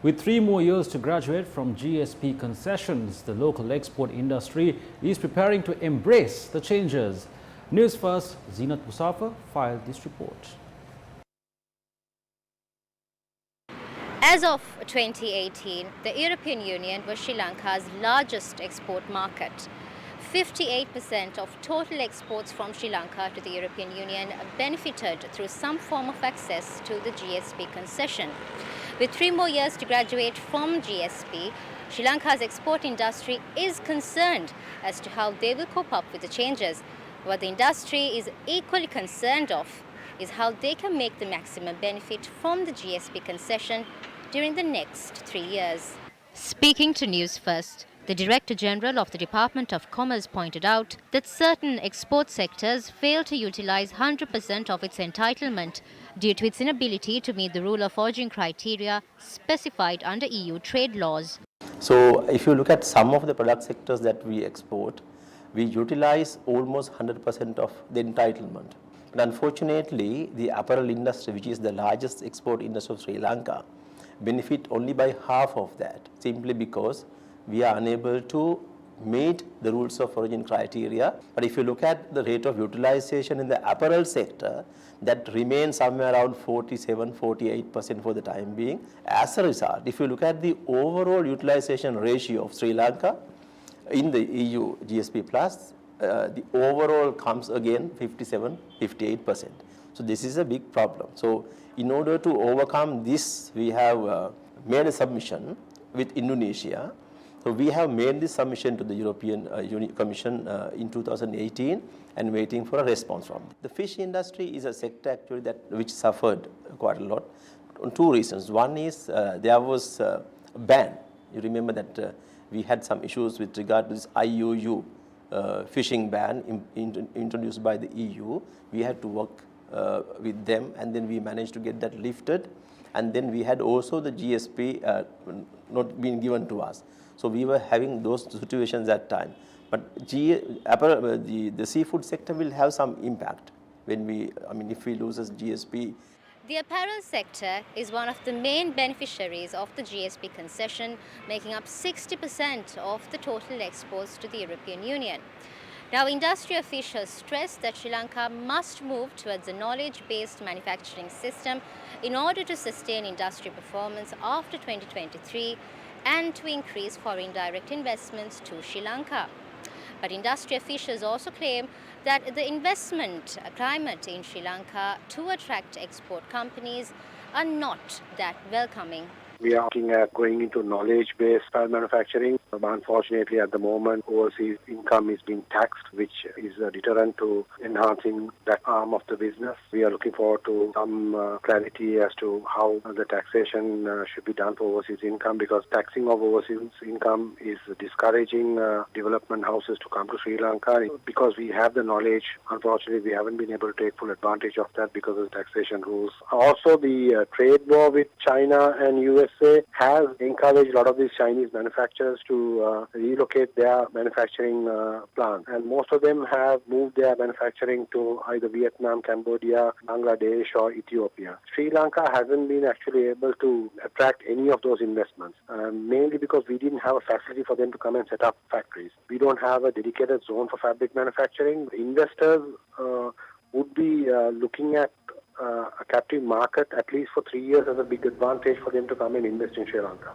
With 3 more years to graduate from GSP concessions, the local export industry is preparing to embrace the changes. Newsfirst Zinat Musafa filed this report. As of 2018, the European Union was Sri Lanka's largest export market. 58% of total exports from Sri Lanka to the European Union benefited through some form of access to the GSP concession. With 3 more years to graduate from GSP, Sri Lanka's export industry is concerned as to how they will cope up with the changes. What the industry is equally concerned of is how they can make the maximum benefit from the GSP concession during the next 3 years. Speaking to News First, the Director General of the Department of Commerce pointed out that certain export sectors fail to utilize 100% of its entitlement due to its inability to meet the rule of origin criteria specified under EU trade laws. So if you look at some of the product sectors that we export, we utilize almost 100% of the entitlement. But unfortunately, the apparel industry, which is the largest export industry of Sri Lanka, benefit only by half of that, simply because we are unable to meet the rules of origin criteria. But if you look at the rate of utilization in the apparel sector, that remains somewhere around 47-48% for the time being. As a result, if you look at the overall utilization ratio of Sri Lanka in the EU GSP Plus, the overall comes again 57-58%. So this is a big problem. So in order to overcome this, we have made a submission with Indonesia. So we have made this submission to the European Commission in 2018 and waiting for a response from them. The fish industry is a sector actually which suffered quite a lot on 2 reasons. One is there was a ban. You remember that we had some issues with regard to this IUU fishing ban introduced by the EU. We had to work with them, and then we managed to get that lifted. And then we had also the GSP not being given to us. So we were having those situations at that time. But the seafood sector will have some impact when if we lose GSP. The apparel sector is one of the main beneficiaries of the GSP concession, making up 60% of the total exports to the European Union. Now, industry officials stress that Sri Lanka must move towards a knowledge-based manufacturing system in order to sustain industry performance after 2023 and to increase foreign direct investments to Sri Lanka. But industry officials also claim that the investment climate in Sri Lanka to attract export companies are not that welcoming. We are looking at going into knowledge-based style manufacturing. Unfortunately, at the moment, overseas income is being taxed, which is a deterrent to enhancing that arm of the business. We are looking forward to some clarity as to how the taxation should be done for overseas income, because taxing of overseas income is discouraging development houses to come to Sri Lanka. Because we have the knowledge, unfortunately, we haven't been able to take full advantage of that because of the taxation rules. Also, the trade war with China and USA has encouraged a lot of these Chinese manufacturers to relocate their manufacturing plants. And most of them have moved their manufacturing to either Vietnam, Cambodia, Bangladesh or Ethiopia. Sri Lanka hasn't been actually able to attract any of those investments, mainly because we didn't have a facility for them to come and set up factories. We don't have a dedicated zone for fabric manufacturing. Investors would be looking at a captive market at least for 3 years as a big advantage for them to come and invest in Sri Lanka.